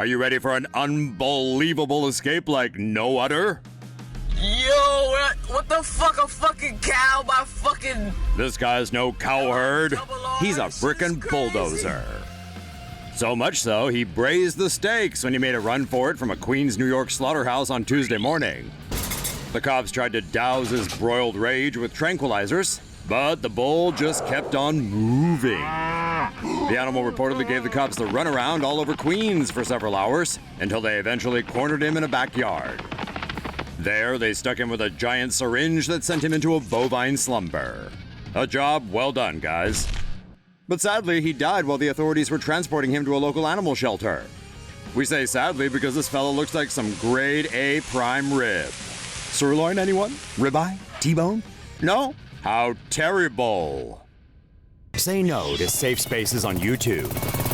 Are you ready for an unbelievable escape like no other? Yo, what the fuck? A fucking cow? My fucking... This guy's no cowherd. He's a frickin' bulldozer. So much so, he brazed the stakes when he made a run for it from a Queens, New York slaughterhouse on Tuesday morning. The cops tried to douse his broiled rage with tranquilizers, but the bull just kept on moving. The animal reportedly gave the cops the runaround all over Queens for several hours until they eventually cornered him in a backyard. There, they stuck him with a giant syringe that sent him into a bovine slumber. A job well done, guys. But sadly, he died while the authorities were transporting him to a local animal shelter. We say sadly because this fellow looks like some grade A prime rib. Sirloin, anyone? Ribeye? T-bone? No? How terrible. Say no to safe spaces on YouTube.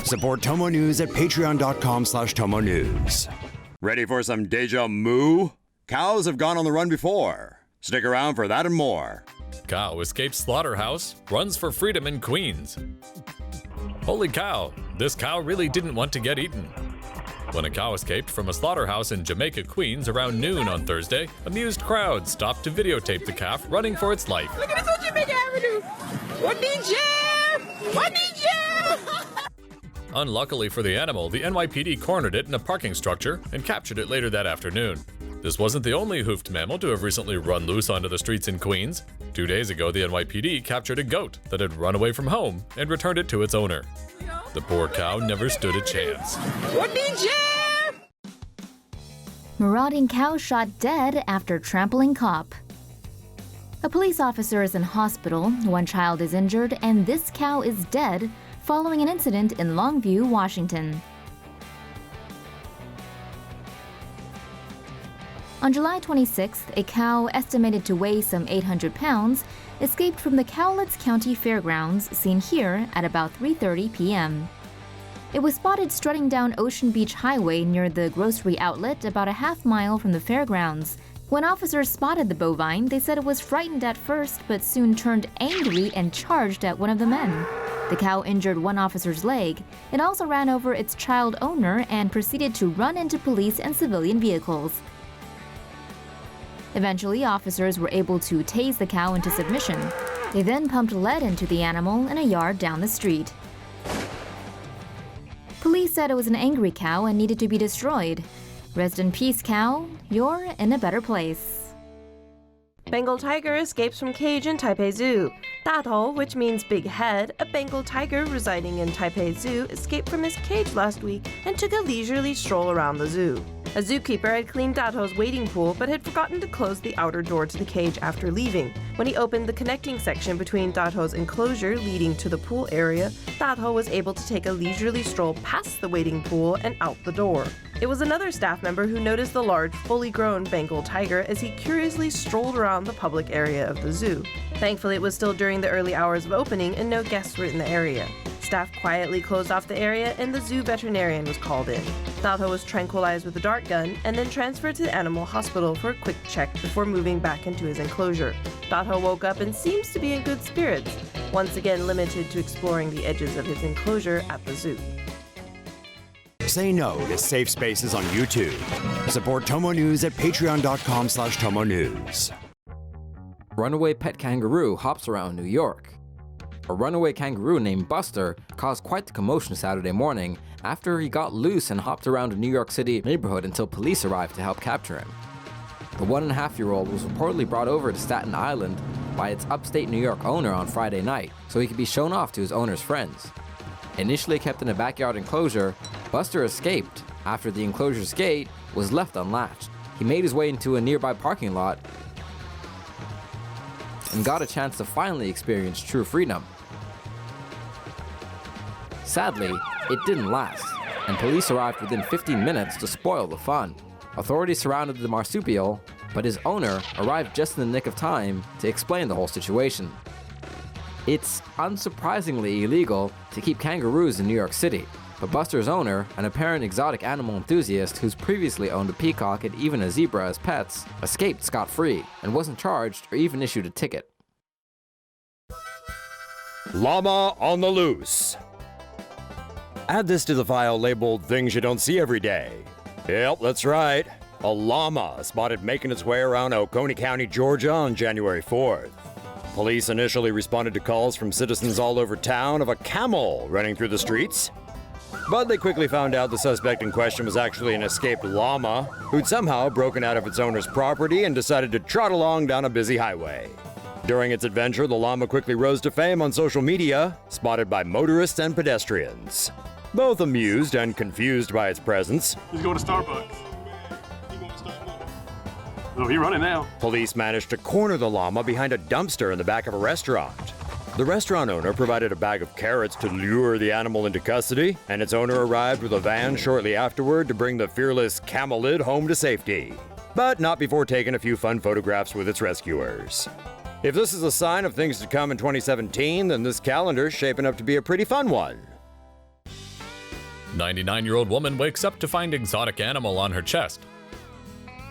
Support TomoNews at patreon.com/TomoNews. Ready for some deja moo? Cows have gone on the run before. Stick around for that and more. Cow escapes slaughterhouse, runs for freedom in Queens. Holy cow, this cow really didn't want to get eaten. When a cow escaped from a slaughterhouse in Jamaica, Queens around noon on Thursday, amused crowds stopped to videotape the calf running for its life. Look at this on Jamaica Avenue! What did you? What did you? Unluckily for the animal, the NYPD cornered it in a parking structure and captured it later that afternoon. This wasn't the only hoofed mammal to have recently run loose onto the streets in Queens. 2 days ago, the NYPD captured a goat that had run away from home and returned it to its owner. The poor cow never stood a chance. What did you? Marauding cow shot dead after trampling cop. A police officer is in hospital, one child is injured, and this cow is dead following an incident in Longview, Washington. On July 26th, a cow estimated to weigh some 800 pounds escaped from the Cowlitz County Fairgrounds, seen here at about 3:30 p.m. It was spotted strutting down Ocean Beach Highway near the grocery outlet about a half-mile from the fairgrounds. When officers spotted the bovine, they said it was frightened at first but soon turned angry and charged at one of the men. The cow injured one officer's leg. It also ran over its child owner and proceeded to run into police and civilian vehicles. Eventually, officers were able to tase the cow into submission. They then pumped lead into the animal in a yard down the street. Police said it was an angry cow and needed to be destroyed. Rest in peace, cow. You're in a better place. Bengal tiger escapes from cage in Taipei Zoo. Dato, which means big head, a Bengal tiger residing in Taipei Zoo, escaped from his cage last week and took a leisurely stroll around the zoo. A zookeeper had cleaned Dato's wading pool but had forgotten to close the outer door to the cage after leaving. When he opened the connecting section between Dato's enclosure leading to the pool area, Dato was able to take a leisurely stroll past the wading pool and out the door. It was another staff member who noticed the large, fully grown Bengal tiger as he curiously strolled around the public area of the zoo. Thankfully, it was still during the early hours of opening and no guests were in the area. Staff quietly closed off the area and the zoo veterinarian was called in. Dato was tranquilized with a dart gun and then transferred to the animal hospital for a quick check before moving back into his enclosure. Dato woke up and seems to be in good spirits, once again limited to exploring the edges of his enclosure at the zoo. Say no to safe spaces on YouTube. Support TomoNews at patreon.com/TomoNews. Runaway pet kangaroo hops around New York. A runaway kangaroo named Buster caused quite the commotion Saturday morning after he got loose and hopped around a New York City neighborhood until police arrived to help capture him. The 1.5-year-old was reportedly brought over to Staten Island by its upstate New York owner on Friday night so he could be shown off to his owner's friends. Initially kept in a backyard enclosure, Buster escaped after the enclosure's gate was left unlatched. He made his way into a nearby parking lot and got a chance to finally experience true freedom. Sadly, it didn't last, and police arrived within 15 minutes to spoil the fun. Authorities surrounded the marsupial, but his owner arrived just in the nick of time to explain the whole situation. It's unsurprisingly illegal to keep kangaroos in New York City, but Buster's owner, an apparent exotic animal enthusiast who's previously owned a peacock and even a zebra as pets, escaped scot-free and wasn't charged or even issued a ticket. Llama on the loose. Add this to the file labeled Things You Don't See Every Day. Yep, that's right. A llama spotted making its way around Oconee County, Georgia on January 4th. Police initially responded to calls from citizens all over town of a camel running through the streets. But they quickly found out the suspect in question was actually an escaped llama who'd somehow broken out of its owner's property and decided to trot along down a busy highway. During its adventure, the llama quickly rose to fame on social media, spotted by motorists and pedestrians. Both amused and confused by its presence. He's going to Starbucks. Oh, he's running now. Police managed to corner the llama behind a dumpster in the back of a restaurant. The restaurant owner provided a bag of carrots to lure the animal into custody, and its owner arrived with a van shortly afterward to bring the fearless camelid home to safety. But not before taking a few fun photographs with its rescuers. If this is a sign of things to come in 2017, then this calendar's shaping up to be a pretty fun one. 99-year-old woman wakes up to find exotic animal on her chest.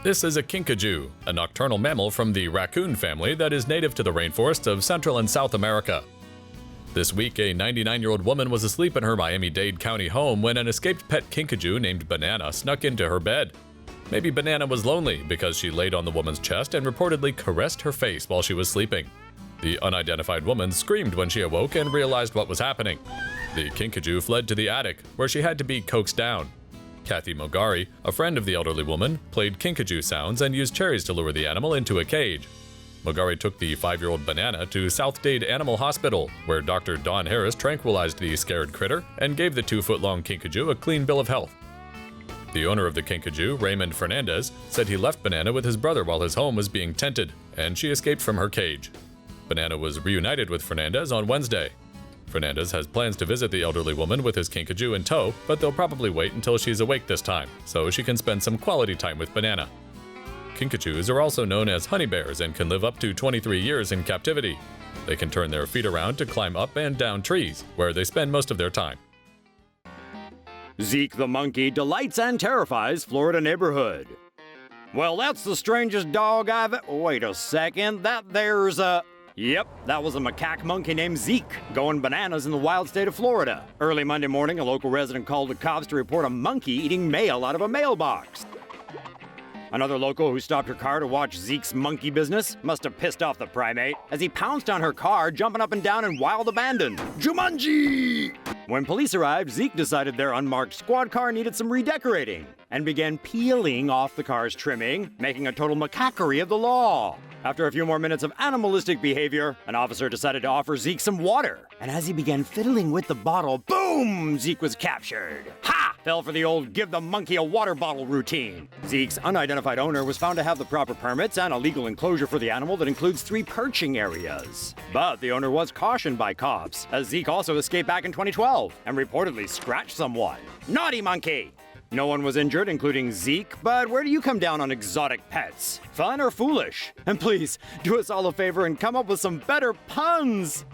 This is a kinkajou, a nocturnal mammal from the raccoon family that is native to the rainforests of Central and South America. This week, a 99-year-old woman was asleep in her Miami-Dade County home when an escaped pet kinkajou named Banana snuck into her bed. Maybe Banana was lonely because she laid on the woman's chest and reportedly caressed her face while she was sleeping. The unidentified woman screamed when she awoke and realized what was happening. The kinkajou fled to the attic, where she had to be coaxed down. Kathy Mogari, a friend of the elderly woman, played kinkajou sounds and used cherries to lure the animal into a cage. Mogari took the 5-year-old Banana to South Dade Animal Hospital, where Dr. Don Harris tranquilized the scared critter and gave the 2-foot-long kinkajou a clean bill of health. The owner of the kinkajou, Raymond Fernandez, said he left Banana with his brother while his home was being tented, and she escaped from her cage. Banana was reunited with Fernandez on Wednesday. Fernandez has plans to visit the elderly woman with his kinkajou in tow, but they'll probably wait until she's awake this time, so she can spend some quality time with Banana. Kinkajous are also known as honey bears and can live up to 23 years in captivity. They can turn their feet around to climb up and down trees, where they spend most of their time. Zeke the monkey delights and terrifies Florida neighborhood. Well, that's the strangest dog Wait a second, Yep, that was a macaque monkey named Zeke, going bananas in the wild state of Florida. Early Monday morning, a local resident called the cops to report a monkey eating mail out of a mailbox. Another local who stopped her car to watch Zeke's monkey business must have pissed off the primate as he pounced on her car, jumping up and down in wild abandon. Jumanji! When police arrived, Zeke decided their unmarked squad car needed some redecorating and began peeling off the car's trimming, making a total macaquerie of the law. After a few more minutes of animalistic behavior, an officer decided to offer Zeke some water. And as he began fiddling with the bottle, boom! Zeke was captured. Ha! Fell for the old give the monkey a water bottle routine. Zeke's unidentified owner was found to have the proper permits and a legal enclosure for the animal that includes 3 perching areas. But the owner was cautioned by cops, as Zeke also escaped back in 2012 and reportedly scratched someone. Naughty monkey! No one was injured, including Zeke, but where do you come down on exotic pets? Fun or foolish? And please, do us all a favor and come up with some better puns!